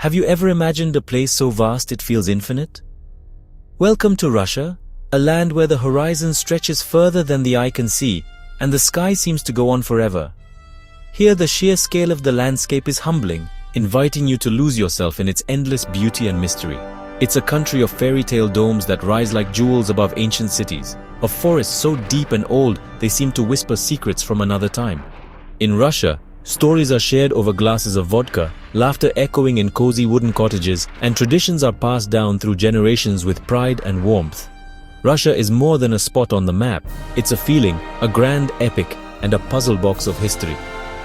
Have you ever imagined a place so vast it feels infinite? Welcome to Russia, a land where the horizon stretches further than the eye can see, and the sky seems to go on forever. Here the sheer scale of the landscape is humbling, inviting you to lose yourself in its endless beauty and mystery. It's a country of fairy tale domes that rise like jewels above ancient cities, of forests so deep and old they seem to whisper secrets from another time. In Russia, stories are shared over glasses of vodka, laughter echoing in cozy wooden cottages, and traditions are passed down through generations with pride and warmth. Russia is more than a spot on the map. It's a feeling, a grand epic, and a puzzle box of history.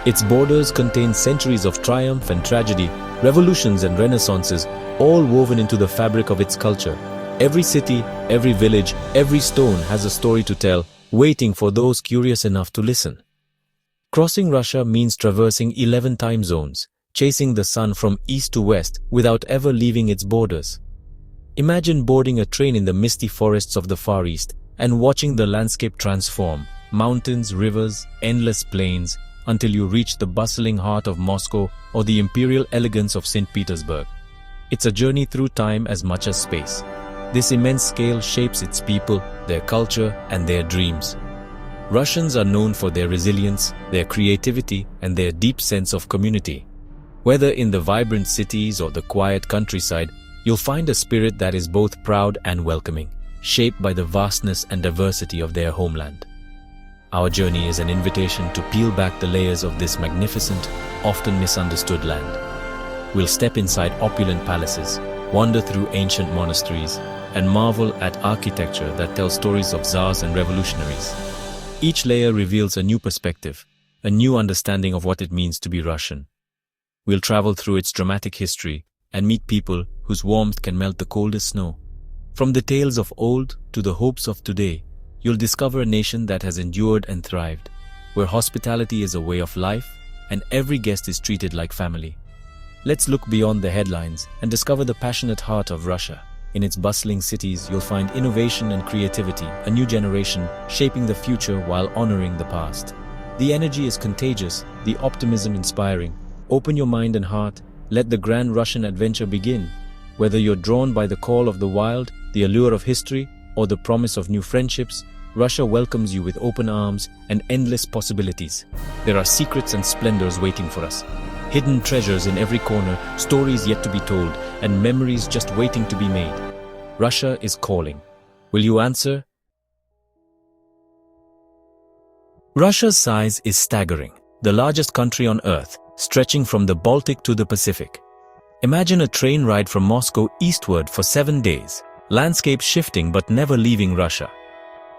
Its borders contain centuries of triumph and tragedy, revolutions and renaissances, all woven into the fabric of its culture. Every city, every village, every stone has a story to tell, waiting for those curious enough to listen. Crossing Russia means traversing 11 time zones, chasing the sun from east to west without ever leaving its borders. Imagine boarding a train in the misty forests of the Far East and watching the landscape transform, mountains, rivers, endless plains, until you reach the bustling heart of Moscow or the imperial elegance of St. Petersburg. It's a journey through time as much as space. This immense scale shapes its people, their culture, and their dreams. Russians are known for their resilience, their creativity, and their deep sense of community. Whether in the vibrant cities or the quiet countryside, you'll find a spirit that is both proud and welcoming, shaped by the vastness and diversity of their homeland. Our journey is an invitation to peel back the layers of this magnificent, often misunderstood land. We'll step inside opulent palaces, wander through ancient monasteries, and marvel at architecture that tells stories of czars and revolutionaries. Each layer reveals a new perspective, a new understanding of what it means to be Russian. We'll travel through its dramatic history and meet people whose warmth can melt the coldest snow. From the tales of old to the hopes of today, you'll discover a nation that has endured and thrived, where hospitality is a way of life and every guest is treated like family. Let's look beyond the headlines and discover the passionate heart of Russia. In its bustling cities, you'll find innovation and creativity, a new generation shaping the future while honoring the past. The energy is contagious, the optimism inspiring. Open your mind and heart, let the grand Russian adventure begin. Whether you're drawn by the call of the wild, the allure of history, or the promise of new friendships, Russia welcomes you with open arms and endless possibilities. There are secrets and splendors waiting for us. Hidden treasures in every corner, stories yet to be told, and memories just waiting to be made. Russia is calling. Will you answer? Russia's size is staggering, the largest country on Earth, stretching from the Baltic to the Pacific. Imagine a train ride from Moscow eastward for 7 days, landscape shifting but never leaving Russia.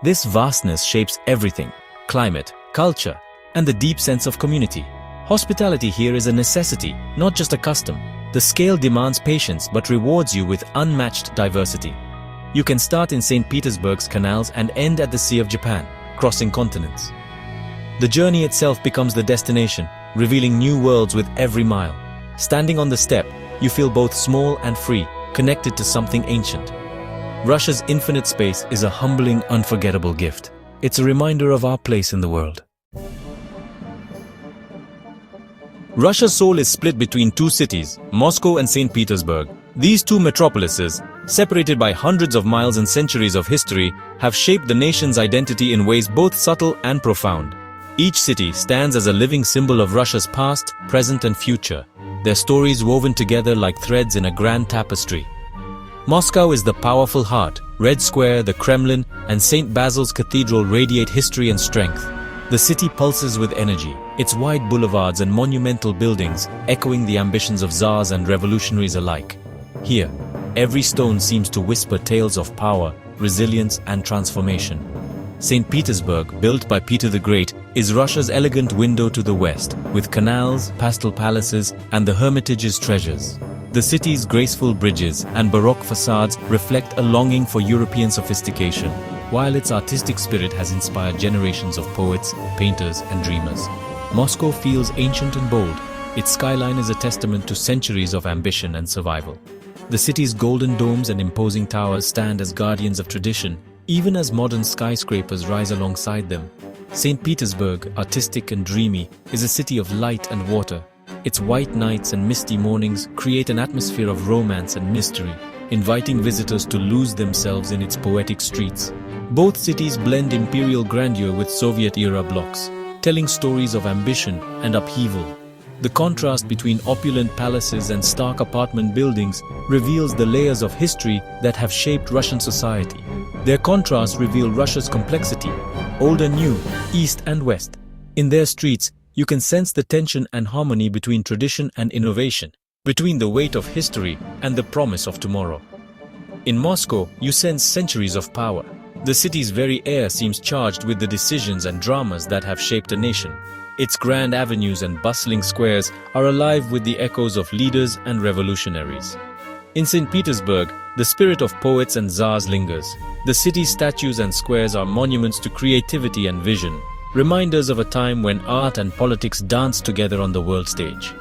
This vastness shapes everything: climate, culture, and the deep sense of community. Hospitality here is a necessity, not just a custom. The scale demands patience but rewards you with unmatched diversity. You can start in St. Petersburg's canals and end at the Sea of Japan, crossing continents. The journey itself becomes the destination, revealing new worlds with every mile. Standing on the steppe, you feel both small and free, connected to something ancient. Russia's infinite space is a humbling, unforgettable gift. It's a reminder of our place in the world. Russia's soul is split between two cities, Moscow and St. Petersburg. These two metropolises, separated by hundreds of miles and centuries of history, have shaped the nation's identity in ways both subtle and profound. Each city stands as a living symbol of Russia's past, present and future, their stories woven together like threads in a grand tapestry. Moscow is the powerful heart. Red Square, the Kremlin, and St. Basil's Cathedral radiate history and strength. The city pulses with energy, its wide boulevards and monumental buildings echoing the ambitions of czars and revolutionaries alike. Here, every stone seems to whisper tales of power, resilience, and transformation. St. Petersburg, built by Peter the Great, is Russia's elegant window to the west, with canals, pastel palaces, and the Hermitage's treasures. The city's graceful bridges and baroque facades reflect a longing for European sophistication, while its artistic spirit has inspired generations of poets, painters, and dreamers. Moscow feels ancient and bold. Its skyline is a testament to centuries of ambition and survival. The city's golden domes and imposing towers stand as guardians of tradition, even as modern skyscrapers rise alongside them. St. Petersburg, artistic and dreamy, is a city of light and water. Its white nights and misty mornings create an atmosphere of romance and mystery, inviting visitors to lose themselves in its poetic streets. Both cities blend imperial grandeur with Soviet-era blocks, telling stories of ambition and upheaval. The contrast between opulent palaces and stark apartment buildings reveals the layers of history that have shaped Russian society. Their contrasts reveal Russia's complexity, old and new, east and west. In their streets, you can sense the tension and harmony between tradition and innovation, between the weight of history and the promise of tomorrow. In Moscow, you sense centuries of power. The city's very air seems charged with the decisions and dramas that have shaped a nation. Its grand avenues and bustling squares are alive with the echoes of leaders and revolutionaries. In St. Petersburg, the spirit of poets and czars lingers. The city's statues and squares are monuments to creativity and vision, reminders of a time when art and politics danced together on the world stage.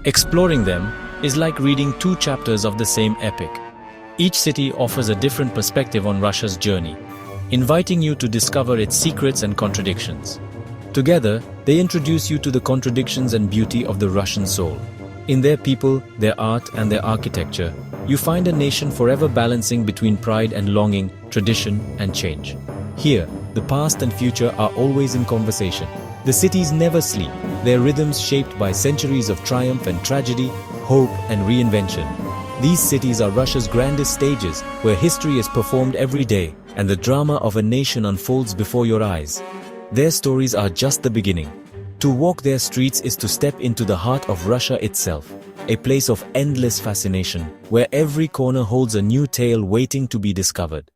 Exploring them is like reading two chapters of the same epic. Each city offers a different perspective on Russia's journey, inviting you to discover its secrets and contradictions. Together, they introduce you to the contradictions and beauty of the Russian soul. In their people, their art, and their architecture, you find a nation forever balancing between pride and longing, tradition and change. Here, the past and future are always in conversation. The cities never sleep, their rhythms shaped by centuries of triumph and tragedy, hope and reinvention. These cities are Russia's grandest stages, where history is performed every day and the drama of a nation unfolds before your eyes. Their stories are just the beginning. To walk their streets is to step into the heart of Russia itself, a place of endless fascination, where every corner holds a new tale waiting to be discovered.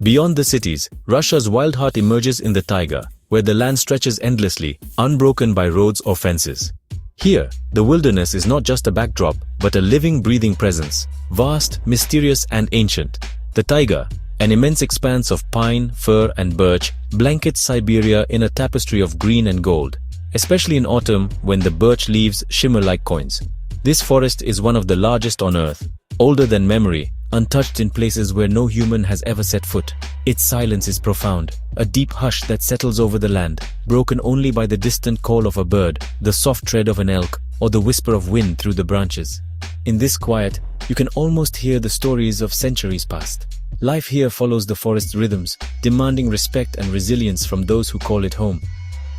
Beyond the cities, Russia's wild heart emerges in the taiga, where the land stretches endlessly, unbroken by roads or fences. Here, the wilderness is not just a backdrop, but a living, breathing presence, vast, mysterious, and ancient. The taiga, an immense expanse of pine, fir, and birch, blankets Siberia in a tapestry of green and gold, especially in autumn when the birch leaves shimmer like coins. This forest is one of the largest on Earth, older than memory, untouched in places where no human has ever set foot. Its silence is profound, a deep hush that settles over the land, broken only by the distant call of a bird, the soft tread of an elk, or the whisper of wind through the branches. In this quiet, you can almost hear the stories of centuries past. Life here follows the forest's rhythms, demanding respect and resilience from those who call it home.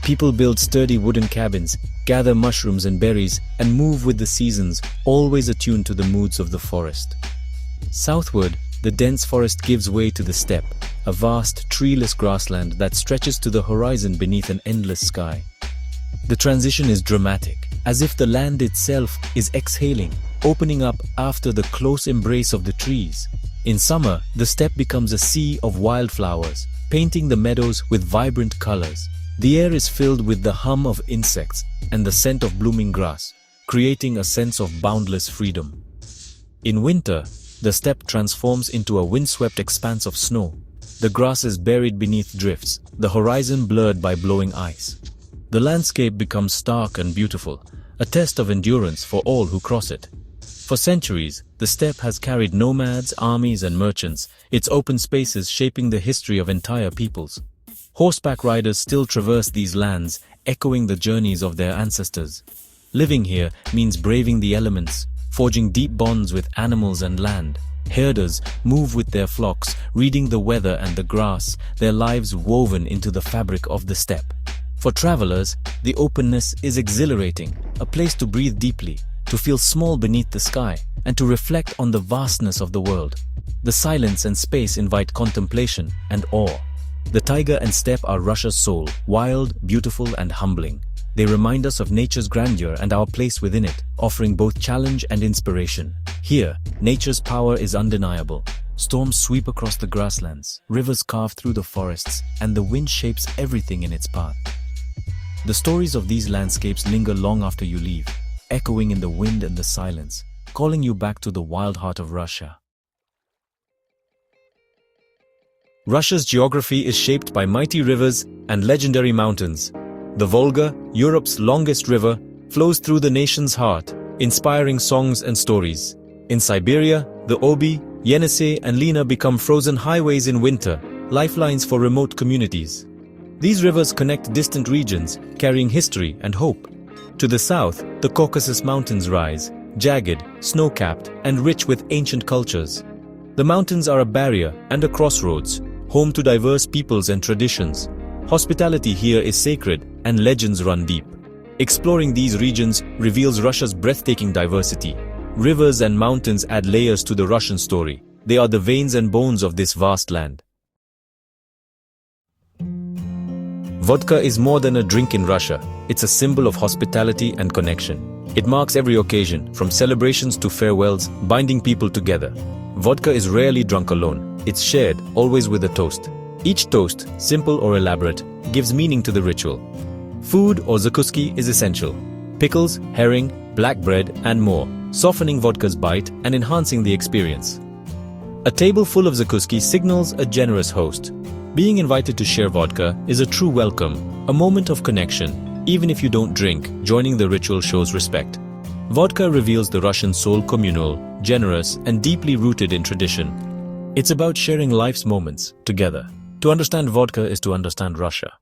People build sturdy wooden cabins, gather mushrooms and berries, and move with the seasons, always attuned to the moods of the forest. Southward, the dense forest gives way to the steppe, a vast, treeless grassland that stretches to the horizon beneath an endless sky. The transition is dramatic, as if the land itself is exhaling, opening up after the close embrace of the trees. In summer, the steppe becomes a sea of wildflowers, painting the meadows with vibrant colors. The air is filled with the hum of insects and the scent of blooming grass, creating a sense of boundless freedom. In winter, the steppe transforms into a windswept expanse of snow. The grass is buried beneath drifts, the horizon blurred by blowing ice. The landscape becomes stark and beautiful, a test of endurance for all who cross it. For centuries, the steppe has carried nomads, armies, and merchants, its open spaces shaping the history of entire peoples. Horseback riders still traverse these lands, echoing the journeys of their ancestors. Living here means braving the elements, forging deep bonds with animals and land. Herders move with their flocks, reading the weather and the grass, their lives woven into the fabric of the steppe. For travelers, the openness is exhilarating, a place to breathe deeply, to feel small beneath the sky, and to reflect on the vastness of the world. The silence and space invite contemplation and awe. The taiga and steppe are Russia's soul, wild, beautiful, and humbling. They remind us of nature's grandeur and our place within it, offering both challenge and inspiration. Here, nature's power is undeniable. Storms sweep across the grasslands, rivers carve through the forests, and the wind shapes everything in its path. The stories of these landscapes linger long after you leave, echoing in the wind and the silence, calling you back to the wild heart of Russia. Russia's geography is shaped by mighty rivers and legendary mountains. The Volga, Europe's longest river, flows through the nation's heart, inspiring songs and stories. In Siberia, the Oby, Yenisei, and Lena become frozen highways in winter, lifelines for remote communities. These rivers connect distant regions, carrying history and hope. To the south, the Caucasus Mountains rise, jagged, snow-capped, and rich with ancient cultures. The mountains are a barrier and a crossroads, home to diverse peoples and traditions. Hospitality here is sacred, and legends run deep. Exploring these regions reveals Russia's breathtaking diversity. Rivers and mountains add layers to the Russian story. They are the veins and bones of this vast land. Vodka is more than a drink in Russia. It's a symbol of hospitality and connection. It marks every occasion, from celebrations to farewells, binding people together. Vodka is rarely drunk alone. It's shared, always with a toast. Each toast, simple or elaborate, gives meaning to the ritual. Food or zakuski is essential. Pickles, herring, black bread, and more, softening vodka's bite and enhancing the experience. A table full of zakuski signals a generous host. Being invited to share vodka is a true welcome, a moment of connection. Even if you don't drink, joining the ritual shows respect. Vodka reveals the Russian soul, communal, generous, and deeply rooted in tradition. It's about sharing life's moments together. To understand vodka is to understand Russia.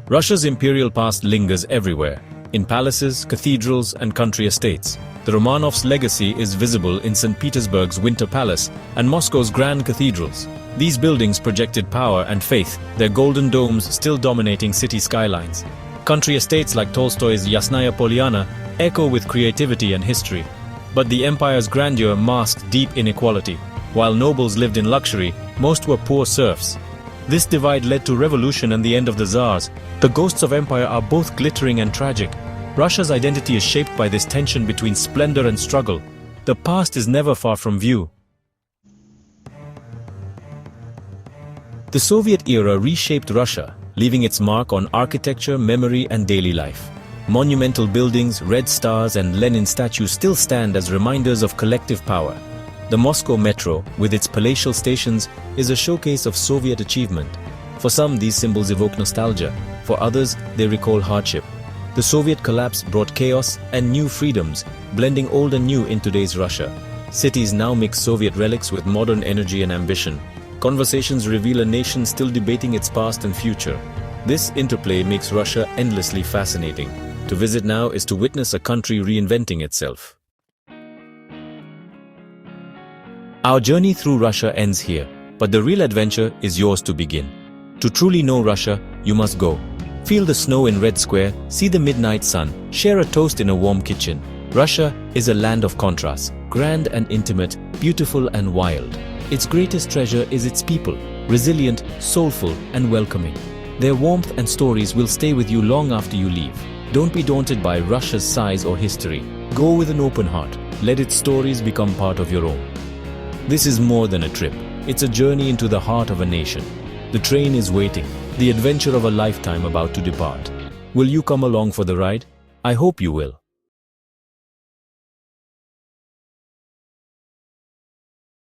Russia's imperial past lingers everywhere, in palaces, cathedrals, and country estates. The Romanovs' legacy is visible in St. Petersburg's Winter Palace and Moscow's Grand Cathedrals. These buildings projected power and faith, their golden domes still dominating city skylines. Country estates like Tolstoy's Yasnaya Polyana echo with creativity and history. But the empire's grandeur masked deep inequality. While nobles lived in luxury, most were poor serfs. This divide led to revolution and the end of the Tsars. The ghosts of empire are both glittering and tragic. Russia's identity is shaped by this tension between splendor and struggle. The past is never far from view. The Soviet era reshaped Russia, leaving its mark on architecture, memory, and daily life. Monumental buildings, red stars, and Lenin statues still stand as reminders of collective power. The Moscow Metro, with its palatial stations, is a showcase of Soviet achievement. For some, these symbols evoke nostalgia. For others, they recall hardship. The Soviet collapse brought chaos and new freedoms, blending old and new in today's Russia. Cities now mix Soviet relics with modern energy and ambition. Conversations reveal a nation still debating its past and future. This interplay makes Russia endlessly fascinating. To visit now is to witness a country reinventing itself. Our journey through Russia ends here, but the real adventure is yours to begin. To truly know Russia, you must go. Feel the snow in Red Square, see the midnight sun, share a toast in a warm kitchen. Russia is a land of contrasts, grand and intimate, beautiful and wild. Its greatest treasure is its people, resilient, soulful, and welcoming. Their warmth and stories will stay with you long after you leave. Don't be daunted by Russia's size or history. Go with an open heart. Let its stories become part of your own. This is more than a trip. It's a journey into the heart of a nation. The train is waiting, the adventure of a lifetime about to depart. Will you come along for the ride? I hope you will.